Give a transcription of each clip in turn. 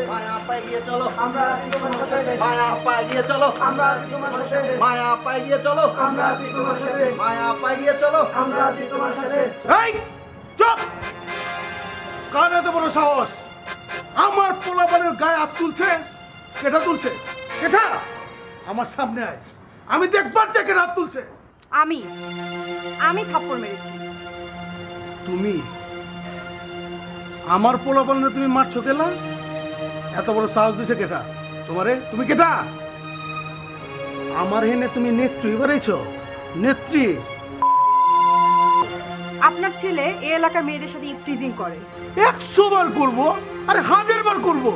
মায়া আপা এগিয়ে চলো, মায়া আপা এগিয়ে চলো, মায়া আপা এগিয়ে চলো, মায়া আপা এগিয়ে চলো। এই চুপ! কার এত বড় সাহস আমার পোলাপানের গায়ে হাত তুলছে? কেটা তুলছে? কেটা? আমার সামনে আয়, আমি দেখবার চাই কেন হাত তুলছে। আমি থাপ্পড় মেরেছি। তুমি আমার পোলাপানের তুমি মারছো কেলা? এত বড় সাহস দিছে কেটা তোমারে? তুমি কেটা? আমার হেনে তুমি নেত্রী বাড়াইছ? নেত্রী? আপনার ছেলে এই এলাকার মেয়েদের সাথে ইফটিজিং করে। 100 বার করবো, আরে 1000 বার করবো,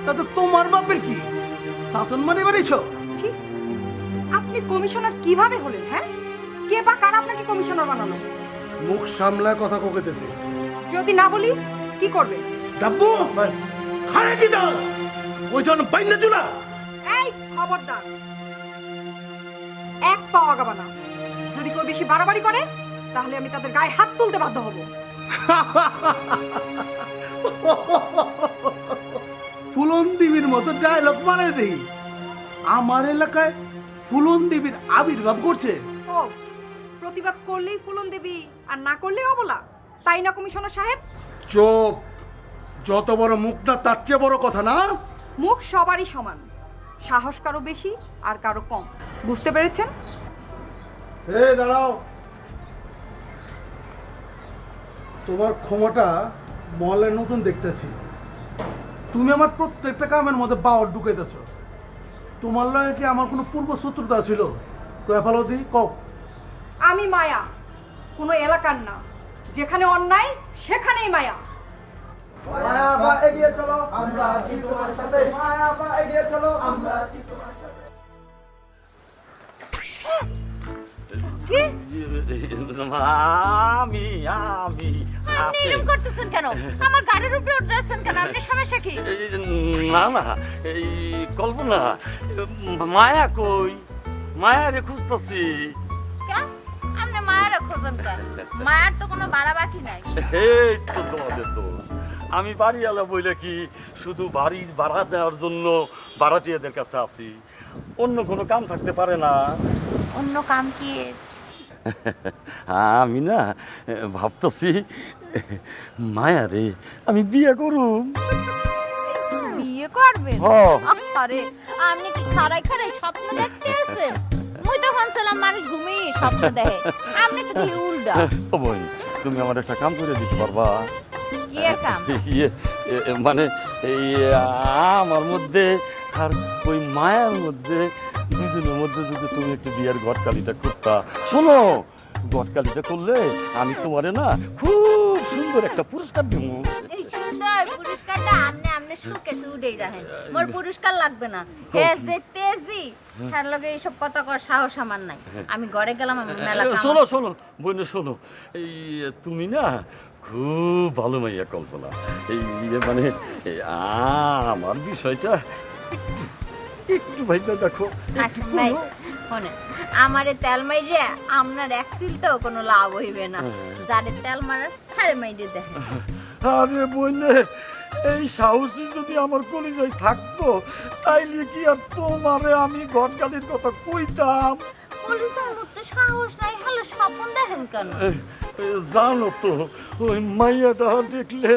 তাতে তোমার বাপের কি? শাসন মানে বাড়িছ? ছি, আপনি কমিশনার কিভাবে হলেন? হ্যাঁ, কে বা কারা আপনাকে কমিশনার বানালো? মুখ সামলায় কথা কোকেতেছে। যদি না বলি কি করবে? ডাব্বু খারে কি দাও ওই জন বাইন্দা চুলা। এই খবরদার, এক পাও আগাবা না। যদি কেউ বেশি বাড়াবাড়ি করে তাহলে আমি তাদের গায়ে হাত তুলতে বাধ্য হব। ফুলন দেবীর মতো ডায়লগ মানে দেই। আমার এলাকায় ফুলন দেবীর আবির্ভাব করছে। ও, প্রতিবাদ করলেই ফুলন দেবী আর না করলেই অবলা, তাই না কমিশনার সাহেব? চুপ! যত বড় মুখ না তার চেয়ে বড় কথা না। মুখ সবারই সমান, সাহস কারো বেশি আর কারো কম, বুঝতে পেরেছেন? এই দাঁড়াও, তোমার ক্ষমাটা মহলে নতুন দেখতেছি। তুমি আমার প্রত্যেকটা কামের মধ্যে পাওয়ার ঢুকাইতেছ। তোমার লগে কি আমার কোনো পূর্ব শত্রুতা ছিল? কয়ে ফেলো দি, কও। আমি মায়া, কোনো এলাকার না। যেখানে অন্যায় সেখানেই মায়া। মায়া আপা এগিয়ে চলো, আমরা আছি তোমার সাথে। মায়া আপা এগিয়ে চলো, আমরা আছি তোমার সাথে। কি? আমি আপনি এরকম করতেছেন কেন? আমার গাড়ির উপরে উঠতেছেন কেন? আপনার সমস্যা কি? না না, এই কল্পনা, মায়া কই? মায়া রে খুঁজতেছি। কেন আপনি মায়ের খোঁজেন কেন? মায়ের তো কোনো বাড়া বাকি নাই। এই তো তোমাদের দোষ। আমি বাড়িওয়ালা বইলে কি শুধু বাড়ির ভাড়া দেওয়ার জন্য ভাড়াটিয়াদের কাছে আছি? অন্য কোনো কাম থাকতে পারে না? অন্য কাম কি? আমি না ভাবতেছি মায়া রে আমি বিয়ে করুম। বিয়ে করবেন? হ। আরে আপনি কি খাড়াই খাড়াই স্বপ্ন দেখতে আছেন? মুই তো ভাবছিলাম মানুষ ঘুমিয়ে স্বপ্ন দেখে, আপনি তো দেখি উল্টা। ও বোন, তুমি আমার একটা কাম করে দিতে পারবা? কি এর কাম? মানে এই আমার মধ্যে আর ওই মায়ার মধ্যে, দুজনের মধ্যে যদি তুমি একটু বিয়ের ঘটকালিটা করতা। শোনো, ঘটকালিটা করলে আমি তোমারে না খুব সুন্দর একটা পুরস্কার দেব। এই সুন্দর পুরস্কারটা আপনি সুখে উড়েই রাখেন, মোর পুরস্কার লাগবে না। হে যে তেজি, তার লগে এইসব কথা কর সাহস আমার নাই। আমি ঘরে গেলাম, আমি মেলা কাম। শোনো শোনো বোনে, শোনো, এই তুমি না খুব ভালো মাইয়া কল্পনা। এই মানে আমার বিষয়টা একটু ভাইবা দেখো। আমারে তেল মাইরে আপনার এক তিলতেও কোনো লাভ হইবে না। যারে তেল মারে সারে মাইরে দেখে। আরে বোনে, এই সাহসী যদি আমার কলিজায় থাকতো তাইলে কি আর তোমারে আমি ঘটকালির কথা কইতাম? কলিজার মধ্যে সাহস নাই, হলে স্বপ্ন দেখেন কেন? জানো তো, ওই মাইয়াটা দেখলে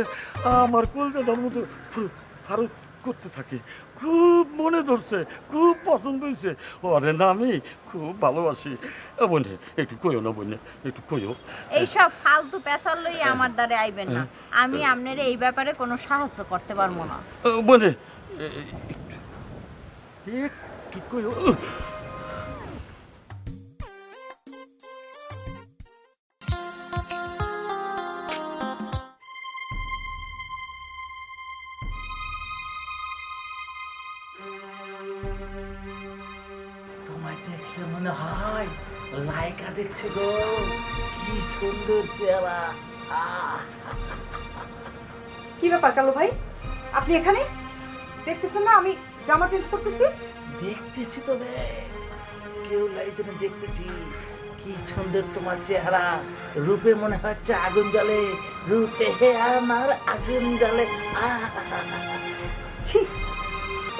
আমার কলিজাটার মধ্যে ফারুক করতে থাকে। খুব মনে ধরছে, খুব পছন্দ হয়েছে। ওরে না আমি খুব ভালোবাসি। বোনে একটু কইও না, বোনে একটু কইও। এইসব ফালতু পেশার লই আমার দ্বারে আইবেন না। আমি আপনার এই ব্যাপারে কোনো সাহায্য করতে পারবো না। বোনে একটু কইও। তোমায় দেখলে মনে হয় লাইকা দেখছে গো, কি সুন্দর চেহারা। কি ব্যাপার কালু ভাই, আপনি এখানে? দেখতেছেন না আমি জামা চেঞ্জ করতেছি? দেখতেছি তবে কেউ লাই জন্য দেখতেছি। কি সুন্দর তোমার চেহারা, রূপে মনে হচ্ছে আগুন জ্বলে, রূপে হে আমার আগুন জ্বলে। ছি,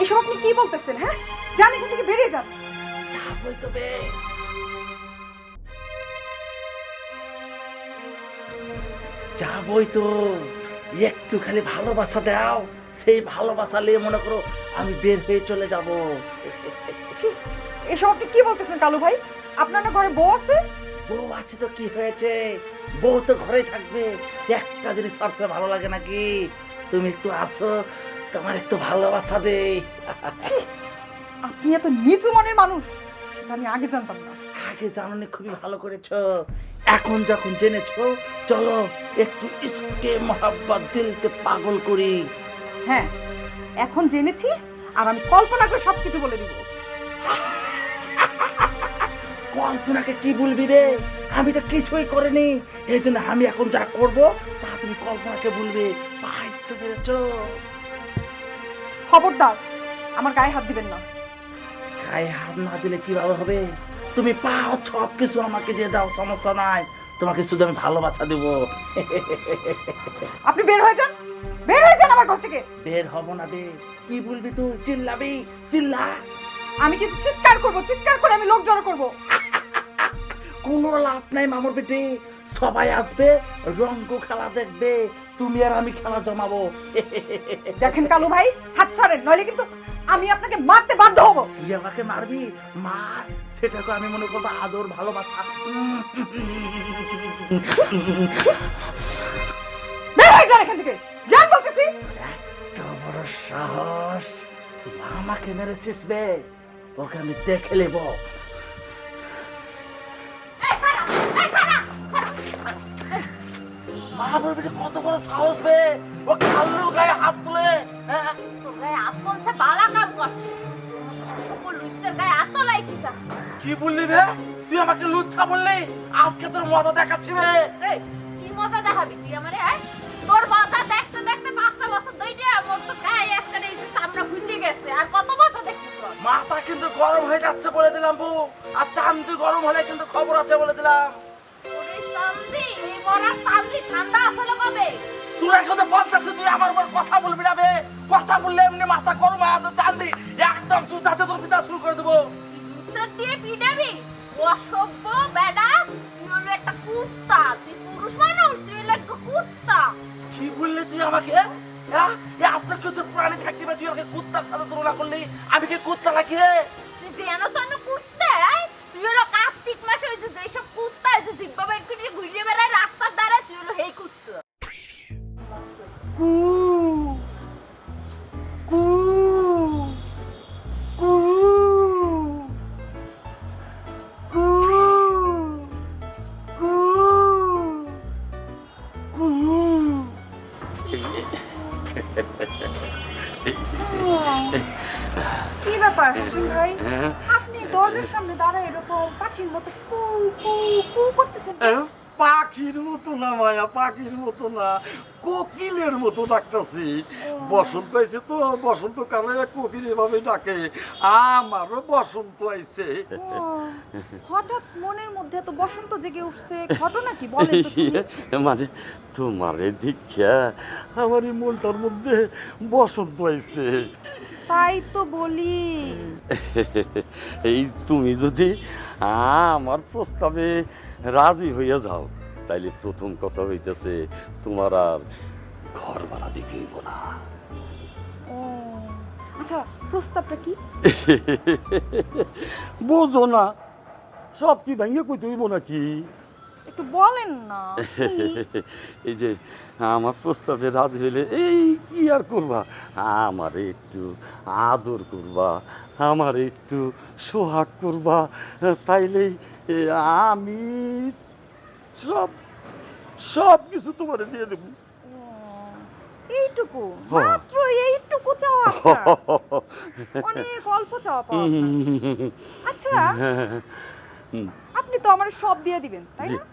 এসব আপনি কি বলতেছেন? হ্যাঁ, যান এখান থেকে, বেরিয়ে যান। যাবই তো বে, যাবই তো। একটু খালি ভালোবাসা দাও, সেই ভালোবাসা নিয়ে মনে করো আমি বের হয়ে চলে যাব। ছি, এসব আপনি কি বলতেছেন কালু ভাই? আপনার না ঘরে বউ আছে? বউ আছে তো কি হয়েছে, বউ তো ঘরেই থাকবে। একটা জিনিস সবসময় ভালো লাগে নাকি, তুমি একটু আসো, তোমার একটু ভালোবাসা দেই। ছি, আপনি এত নিচু মনের মানুষ, এটা আমি আগে জানতাম না। আগে জানোনি, খুবই ভালো করেছো। এখন যখন জেনেছো, চলো একটু ইসকে মোহাব্বত দিলকে পাগল করি। হ্যাঁ, এখন জেনেছি, আর আমি কল্পনা করে সবকিছু বলে দিব। কল্পনাকে কি বলবি রে, আমি তো কিছুই করিনি। এই জন্য আমি এখন যা করব তা তুমি কল্পনাকে বলবে। বুঝতে পেরেছো? খবরদার আমার গায়ে হাত দিবেন না। গায়ে হাত না দিলে কিভাবে হবে? তুমি পাও সব কিছু আমাকে দিয়ে দাও, সমস্যা নাই। তোমাকে শুধু আমি ভালোবাসা দেবো। আপনি বের হয়ে যান, বের হয়ে যান আমার ঘর থেকে। বের হব না বে, কি বলবি তুই? চিল্লাবি, চিল্লা। আমি কিন্তু চিৎকার করব, চিৎকার করে আমি লোক জড়ো করব। কোনো লাভ নাই মামুর বেটি, সবাই আসবে, রঙ্গ খেলা দেখবে, তুমি আর আমি খেলা জমাবো। দেখেন কালু ভাই, হাত ছাড়েন, নইলে কিন্তু আমি আপনাকে মারতে বাধ্য হব। তুই আমাকে মারবি? মার, সেটাকে আমি মনে করবো আদর, ভালোবাসা। বের হয়ে যান এখান থেকে, যান বলতেছি। এত বড় সাহস, তুই আমাকে মেরেছিস বে, ওকে আমি দেখে নেব। মামুর বেটি কত বড় সাহস বে, ও কাল্লুর গায়ে হাত তুলে। হ্যাঁ, তোর গায়ে হাত তুলছে, বালা কাম করছে। ও লুচ্চার গায়ে হাত তোলাইছিস। কি বললি রে? তুই আমাকে লুচ্ছা বললি? আজকে তোর মজা দেখাচ্ছি রে। এই, কি মজা দেখাবি তুই আমারে? তোর মজা দেখতে দেখতে 5টা বছর ধরে আমার তো গায়ে একটা এই চামড়া ফুটে গেছে। আর কত মজা দেখছিস তোর? মাথা কিন্তু গরম হয়ে যাচ্ছে বলে দিলাম বউ, আর চান্দি গরম হলে কিন্তু খবর আছে বলে দিলাম। ওরে চান্দি, এই মরার চান্দি ঠান্ডা আসলে কবে? তুই এখন বলতেছিস তুই আমার উপর কথা বলবি না বে, কথা বললে এমনি মাথা গরম হয়ে আছে। চান্দি একদম তুই যাতে তোর পিতা শুরু করে দেবো। জুতো দিয়ে পিটাবি? অসভ্য বেডা, তুই হলো একটা কুত্তা। তুই পুরুষ মানুষ, তুই হলো একটা কুত্তা। কি বললি তুই আমাকে? হ্যাঁ, আপনার কিছু প্রাণী থাকতে তুই আমাকে কুত্তার সাথে তুলনা করলি? আমি কি কুত্তা নাকি রে? তুই যেন তেন কুত্তা, তুই হলো কার্তিক মাসে হয়েছে যেসব কুত্তা যে জিব্বা বের করে ঘুরিয়ে বেড়ায় রাস্তার দ্বারা, তুই হলো সেই কুত্তা। কি ব্যাপার হাসিম ভাই, আপনি দরজার সামনে দাঁড়ায় এরকম পাখির মতো কু কু কু করতেছেন? পাখির মতো না মায়া, পাখির মতো না, কোকিলের মতো ডাকতেছি। বসন্ত আইছে তো, বসন্তকালে কোকিল এভাবে ডাকে। আমারও বসন্ত আইছে। ও, হঠাৎ মনের মধ্যে এত বসন্ত জেগে উঠছে, ঘটনা কি বলেন তো শুনি? মানে তোমারে দীক্ষা আমার এই মনটার মধ্যে বসন্ত আইছে। তাই তো বলি। এই তুমি যদি আমার প্রস্তাবে রাজি হইয়া যাও, তাইলে প্রথম কথা হইতেছে তোমার আর ঘর ভাড়া দিতে হইব না। ও আচ্ছা, প্রস্তাবটা কি? বোঝো না, সব কি ভেঙে কইতে হইব নাকি? একটু বলেন না শুনি। এই যে আমার প্রস্তাবে রাজি হইলে এই কি আর করবা, আমারে একটু আদর করবা, আমার একটু সোহাগ করবা, তাইলেই আমি সব সব কিছু তোমার দিয়ে দেবো। ও, এইটুকু হ্যাঁ। মাত্র এইটুকু চাওয়া আপনার? অনেক অল্প চাওয়া পাওয়া আপনার। আচ্ছা, আপনি তো আমার সব দিয়ে দিবেন তাই জি, না?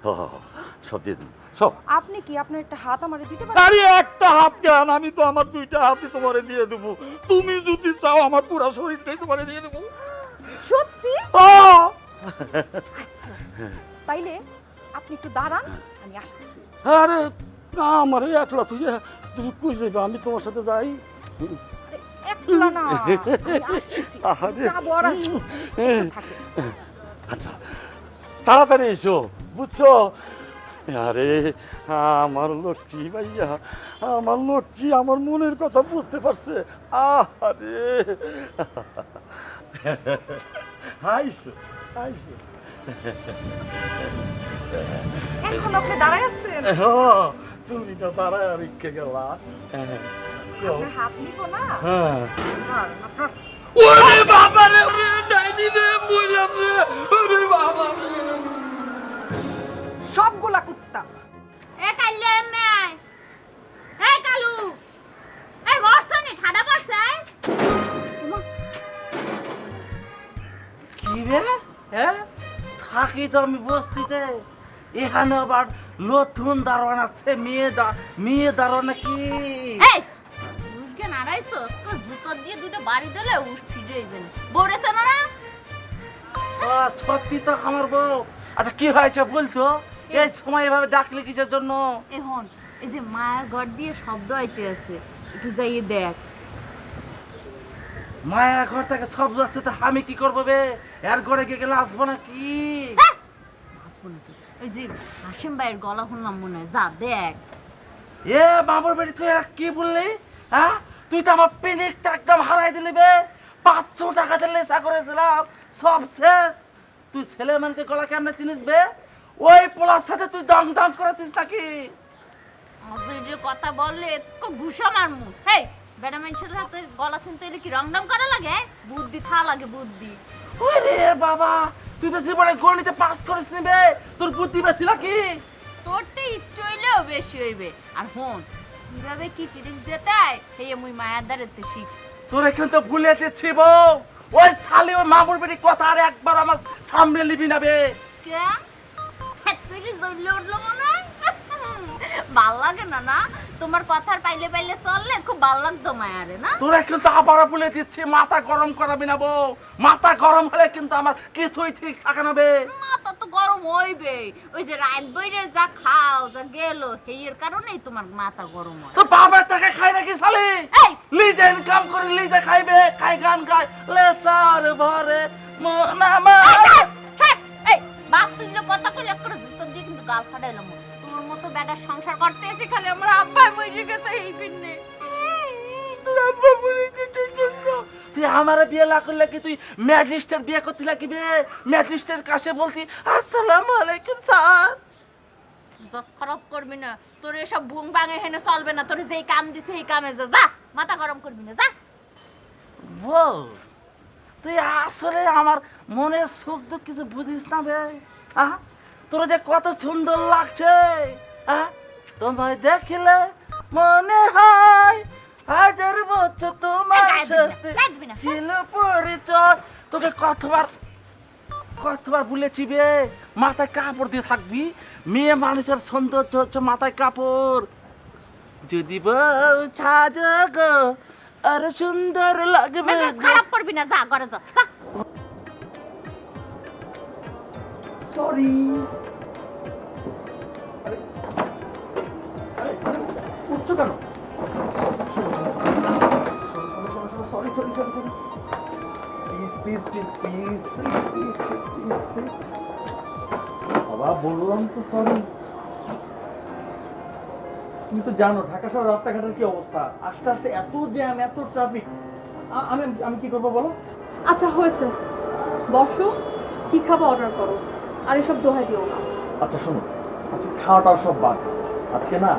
সব দিয়ে দেবো সব। আপনি কি আপনার একটা হাত আমারে দিতে পারেন? আরে একটা হাত কেন, আমি তো আমার 2টা হাতই তোমারে দিয়ে দেবো। তুমি যদি চাও আমার পুরো শরীরটাই তোমারে দিয়ে দেবো। সত্যি? আহ! আচ্ছা, তাইলে আপনি একটু দাঁড়ান, আমি আসতেছি। আরে না, আমার একলা তুই, তুমি কই যাইবা? আমি তোমার সাথে যাই। একলা না, আমি আসতেছি। আরে। যাবো আর আসবো। থাকে। আচ্ছা তাড়াতাড়ি এসো, বুঝছো? আরে আমার লক্ষ্মী ভাইয়া, আমার লক্ষ্মী আমার মনের কথা বুঝতে পারছে। আরে আইসো আইসো। এখন আপনি দাঁড়ায় আছেন? তুমি তো দাঁড়ায় রেখে গেলা। আপনার হাত নিব না? হ্যাঁ। আর আপনার ওরে বাবা রে, ওরে ডাইনি রে, মইলাম রে, ওরে বাবা রে। সবগুলা কুত্তা। এ কাইলে এমে আয়। এই কালু, এই বর্ষনি ঠাডা পড়ছে। কি রে হ্যাঁ থাকি তো আমি বস্তিতে, এখানে আবার নতুন দারোয়ান আছে, মেয়ে দারোয়ান নাকি? এই উঠকে নাড়াইছো, তোর জুতো দিয়ে দুটো বাড়ি দিলে উঠি যাইবেন। বড়েছে না? সত্যি তো আমার বউ। আচ্ছা কি হয়েছে বলতো? এই সময় এভাবে ডাকলি কিসের জন্য? এখন এই যে মায়ের ঘর দিয়ে শব্দ আইতে আছে, একটু যাইয়ে দেখ। মায়া ঘর থেকে শব্দ আছে, তো আমি কি করবো বে? এর ঘরে গিয়ে গেলে আসবো নাকি? হ্যাঁ! আসবো নাকি? ওই যে হাসিম ভাইয়ের গলা শুনলাম মনে হয়, যা দেখ। এ বাবুর বেটি, তুই এরা কি বললি? হ্যাঁ তুই তো আমার পেনিকটা একদম হারাই দিলি বে। 500 টাকা দিলে নেশা করেছিলাম, সব শেষ। তুই ছেলে মানুষের গলা কেমনে চিনিস বে? ওই পোলার সাথে তুই দং দং করেছিস নাকি? তুই যে কথা বললে তো ঘুষা মারমু। হেই, বেটা মানুষের হাতে গলা শুনতে এলে কি রং ডং করা লাগে? বুদ্ধি থা লাগে, বুদ্ধি। ওরে বাবা, তুই তো জীবনে গণিতে পাস করিস নি বে, তোর বুদ্ধি বেশি নাকি? তোরতে ইচ্ছে হইলেও বেশি হইবে। আর হন, কিভাবে কি চিরিস দিতে হয় সেই মুই মায়ার দ্বারেতে শিখ। তোর এখন তো ভুলে দিচ্ছি বউ। ওই শালি ওই মামুর বেটি কথা আর একবার আমার সামনে নিবি না বে। কে? তুই জ্বললে উঠলো মনে হয়? ভাল লাগে না না? তোমার কথার পাইলে পাইলে চললে খুব ভাল লাগতো মায়ারে না? তোর এখন তো আবারও বলে দিচ্ছি, মাথা গরম করাবি না বউ। মাথা গরম হলে কিন্তু আমার কিছুই ঠিক থাকে না বে। মাথা তো গরম হইবে। ওই যে রাত বইরে যা খাও যা গেল সেইয়ের কারণেই তোমার মাথা গরম হয়। তো বাবার টাকা খাই নাকি শালি? এই! লিজে ইনকাম করে লিজে খাইবে, খাই গান গায় লেসার ভরে মন আমার। এই বাপ তুইলে কথা কইলে করে জুতো দিয়ে কিন্তু গাল ফাটাইলাম। তোর মতো বেটার সংসার করতে এসে খালি আমার আব্বা মরে গেছে এই পিনে। তুই আমারে বিয়ে না করলে কি তুই ম্যাজিস্ট্রেট বিয়ে করতে লাগিবে? ম্যাজিস্ট্রেট কাছে বলতি আসসালামু আলাইকুম স্যার। জস খারাপ করবি না। তোর এসব ভুং ভাঙে হেনে চলবে না। তোর যেই কাম দিছে এই কামে যা। যা, মাথা গরম করবি না, যা। বউ, তুই আসলে আমার মনের সুখ দুঃখ কিছু বুঝিস না বে। তোর যে কত সুন্দর লাগছে, তোমায় দেখলে মনে হয় 1000 বছর তোমার সাথে ছিল পরিচয়। তোকে কতবার বলেছি বে, মাথায় কাপড় দিয়ে থাকবি। মেয়ে মানুষের সৌন্দর্য হচ্ছে মাথায় কাপড়। যদি বউ সাজো গো আর সুন্দর লাগবে। খারাপ করবি না, যা ঘরে যা, যা। সরি। উঠছো কেন? Sorry sorry sorry sorry. Please please please please please. বাবা বললাম তো সরি। তুমি তো জানো ঢাকা শহর রাস্তাঘাটের কি অবস্থা, আস্তে আস্তে এত জ্যাম, এত ট্রাফিক। আমি আমি কি করবো বলো? আচ্ছা হয়েছে, বসো, কি খাবো অর্ডার করো, আর এসব দোহাই দিও না। আচ্ছা শোনো, আজকে খাওয়াটাও সব বাদ। আজকে না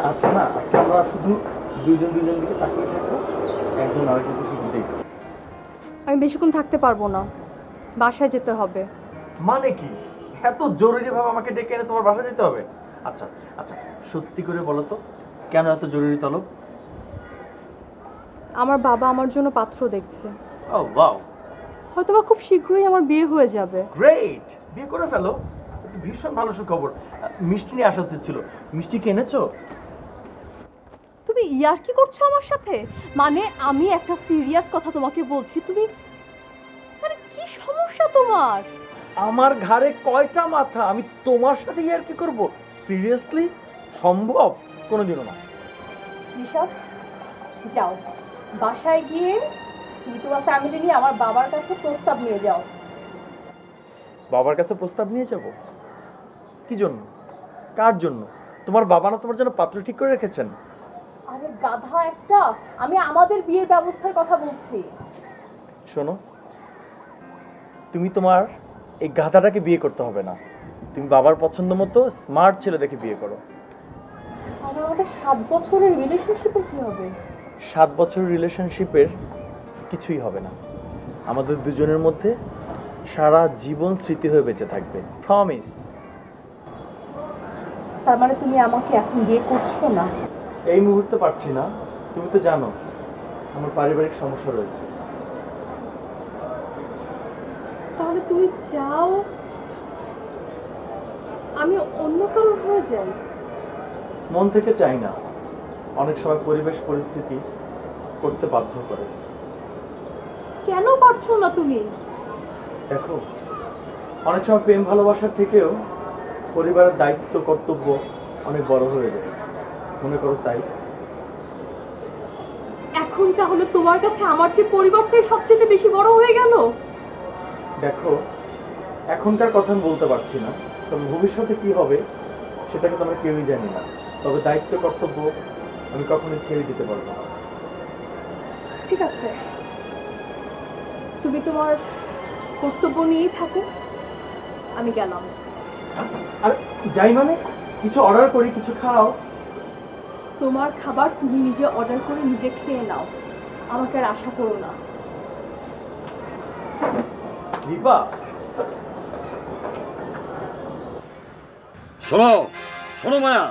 আজকে আমরা শুধু দুজন দিকে তাকিয়ে থাকবো, একজন আরেকজনকে শুধু দেখবো। আমি বেশিক্ষণ থাকতে পারবো না, বাসায় যেতে হবে। মানে কি এত জরুরি ভাবে আমাকে ডেকে এনে তোমার বাসায় যেতে হবে? আচ্ছা আচ্ছা সত্যি করে বলো তো, কেন এত জরুরি তলব? আমার বাবা আমার জন্য পাত্র দেখছে। ও ওয়াও, হয়তোবা খুব শীঘ্রই আমার বিয়ে হয়ে যাবে। গ্রেট, বিয়ে করে ফেলো। এটা ভীষণ ভালো সুখবর। মিষ্টি নিয়ে আসা উচিত ছিল। মিষ্টি কি এনেছো? তুমি ইয়ার্কি করছো আমার সাথে? মানে আমি একটা সিরিয়াস কথা তোমাকে বলছি, তুমি মানে কি সমস্যা তোমার? আমার ঘাড়ে কয়টা মাথা, আমি তোমার সাথে আর কি করব? সিরিয়াসলি সম্ভব? কোনোদিনও না। নিশাদ, যাও বাসায় গিয়ে তুমি তোমার ফ্যামিলি নিয়ে আমার বাবার কাছে প্রস্তাব নিয়ে যাও। বাবার কাছে প্রস্তাব নিয়ে যাব? কি জন্য? কার জন্য? তোমার বাবা না তোমার জন্য পাত্র ঠিক করে রেখেছেন? আরে গাধা একটা, আমি আমাদের বিয়ের ব্যবস্থার কথা বলছি। শোনো, তুমি তোমার এই গাধাটাকে বিয়ে করতে হবে না। তুমি বাবার পছন্দ মতো স্মার্ট ছেলে দেখে বিয়ে করো। আমার আমাদের 7 বছরের রিলেশনশিপে কি হবে? 7 বছরের রিলেশনশিপের কিছুই হবে না। আমাদের দুজনের মধ্যে সারা জীবন স্মৃতি হয়ে বেঁচে থাকবে, প্রমিস। তার মানে তুমি আমাকে এখন বিয়ে করছো না? এই মুহূর্তে পারছি না, তুমি তো জানো আমার পারিবারিক সমস্যা রয়েছে। তাহলে তুমি চাও আমি অন্য কারো হয়ে যাই? মন থেকে চাই না, অনেক সময় পরিবেশ পরিস্থিতি করতে বাধ্য করে। কেন পারছো না তুমি? দেখো, অনেক সময় প্রেম ভালোবাসার থেকেও পরিবারের দায়িত্ব কর্তব্য অনেক বড় হয়ে যায়, মনে করো তাই। এখন তাহলে তোমার কাছে আমার চেয়ে পরিবারটাই সবচেয়ে বেশি বড় হয়ে গেল? দেখো, এখনকার কথা আমি বলতে পারছি না, তবে ভবিষ্যতে কি হবে সেটাকে তো আমরা কেউই জানি না। তবে দায়িত্ব কর্তব্য আমি কখনোই ছেড়ে দিতে পারবো না। ঠিক আছে, তুমি তোমার কর্তব্য নিয়েই থাকো, আমি গেলাম। আর যাই মানে? কিছু অর্ডার করি, কিছু খাও। তোমার খাবার তুমি নিজে অর্ডার করে নিজে খেয়ে নাও, আমাকে আর আশা করো না। দীপা, শোনো শোনো মায়া,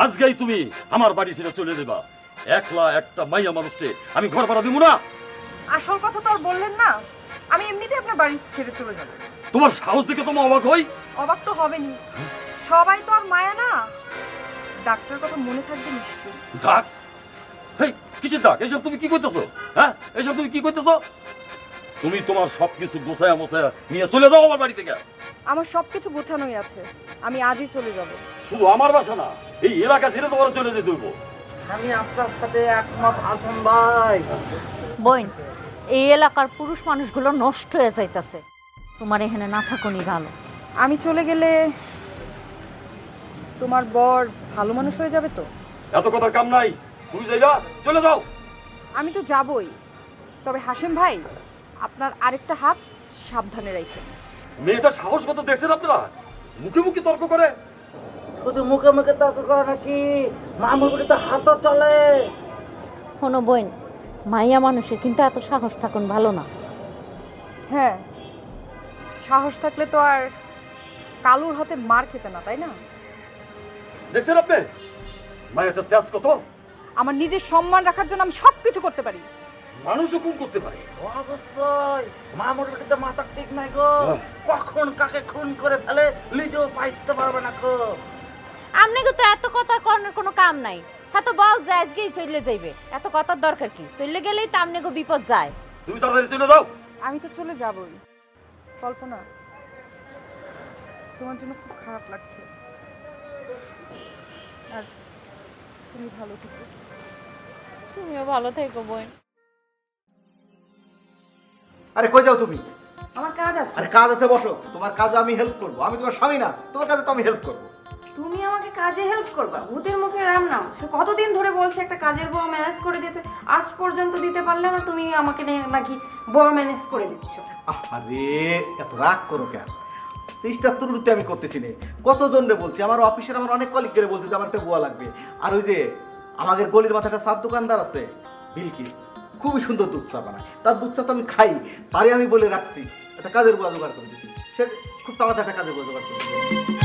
আজকেই তুমি আমার বাড়ি ছেড়ে চলে দেবা। একলা একটা মাইয়া মানুষকে আমি ঘর ভাড়া দিব না। আসল কথা তো আর বললেন না, আমি এমনিতেই আপনার বাড়ি ছেড়ে চলে যাব। তোমার সাহস দেখে তোমার অবাক হই। অবাক তো হবেনি, সবাই তো আর মায়া না। ডাক্তার কথা মনে থাকবে নিশ্চয়ই। ডাক? হেই, কিসের ডাক? এসব তুমি কি করতেছো? হ্যাঁ, এসব তুমি কি করতেছো? তুমি তোমার সবকিছু গোছায়া মোছায়া নিয়ে চলে যাও আমার বাড়ি থেকে। আমার সবকিছু গোছানোই আছে, আমি আজই চলে যাব। শুধু আমার বাসা না, এই এলাকা ছেড়ে তোমার চলে যেতে হইব। আমি আপনার সাথে একমত হাসান ভাই। বোন, এই এলাকার পুরুষ মানুষগুলো নষ্ট হয়ে যাইতাছে, তোমার এখানে না থাকুনি ভালো। আমি চলে গেলে তোমার বর ভালো মানুষ হয়ে যাবে তো? এত কথার কাম নাই, তুমি যাইবা, চলে যাও। আমি তো যাবই, তবে হাসেম ভাই আপনার আরেকটা হাত সাবধানে রাখবেন। মেয়েটা সাহস কত দেখছেন আপনারা? মুখে মুখে তর্ক করে। শুধু মুখে মুখে তর্ক করে নাকি, মামুর বাড়ি তো হাতও চলে। শোনো বোন, মাইয়া মানুষের কিন্তু এত সাহস থাকুন ভালো না। হ্যাঁ, সাহস থাকলে তো আর কালুর হাতে মার খেতে না, তাই না? দেখছেন আপনি মায়েরটা তেজ কত? আমার নিজের সম্মান রাখার জন্য আমি সবকিছু করতে পারি। মানুষও খুন করতে পারে। অবশ্যই মামুর বাড়ি তো মাথা ঠিক নাই গো, কখন কাকে খুন করে ফেলে নিজেও পাইতে পারবে না গো। আপনাকে তো এত কথা করার কোনো কাম নাই। হ্যাঁ তো বল যে আজকেই চলে যাইবে, এত কথার দরকার কি? চলে গেলেই তো আপনাকে বিপদ যায়। তুমি তাড়াতাড়ি চলে যাও। আমি তো চলে যাবই। কল্পনা, তোমার জন্য খুব খারাপ লাগছে, আর তুমি ভালো থেকো। তুমিও ভালো থেকো বোন। আরে কই যাও তুমি? আমার কাজ আছে। আরে কাজ আছে, বসো। তোমার কাজে আমি হেল্প করবো, আমি তোমার স্বামী না, তোমার কাজে তো আমি হেল্প করবো। তুমি আমাকে কাজে হেল্প করবা? ভূতের মুখে রাম নাম, সে কতদিন ধরে বলছে একটা কাজের বউ ম্যানেজ করে দিতে, আজ পর্যন্ত দিতে পারলে না। তুমি আমাকে নিয়ে নাকি বউ ম্যানেজ করে দিচ্ছ। আরে এত রাগ করো কেন? 73 আমি করতেছি না, কতজন রে বলছি। আমার অফিসের আমার অনেক কলিগ করে বলছে যে আমার একটা বুয়া লাগবে। আর ওই যে আমাদের গলির মাথায় একটা চার দোকানদার আছে বিলকিস, খুবই সুন্দর দুধ চা বানায়। তার দুধ চা তো আমি খাই, তারই আমি বলে রাখছি একটা কাজের বুয়া জোগাড় করে দিচ্ছি। সে খুব তাড়াতাড়ি একটা কাজের বুয়া জোগাড় করে দিচ্ছে।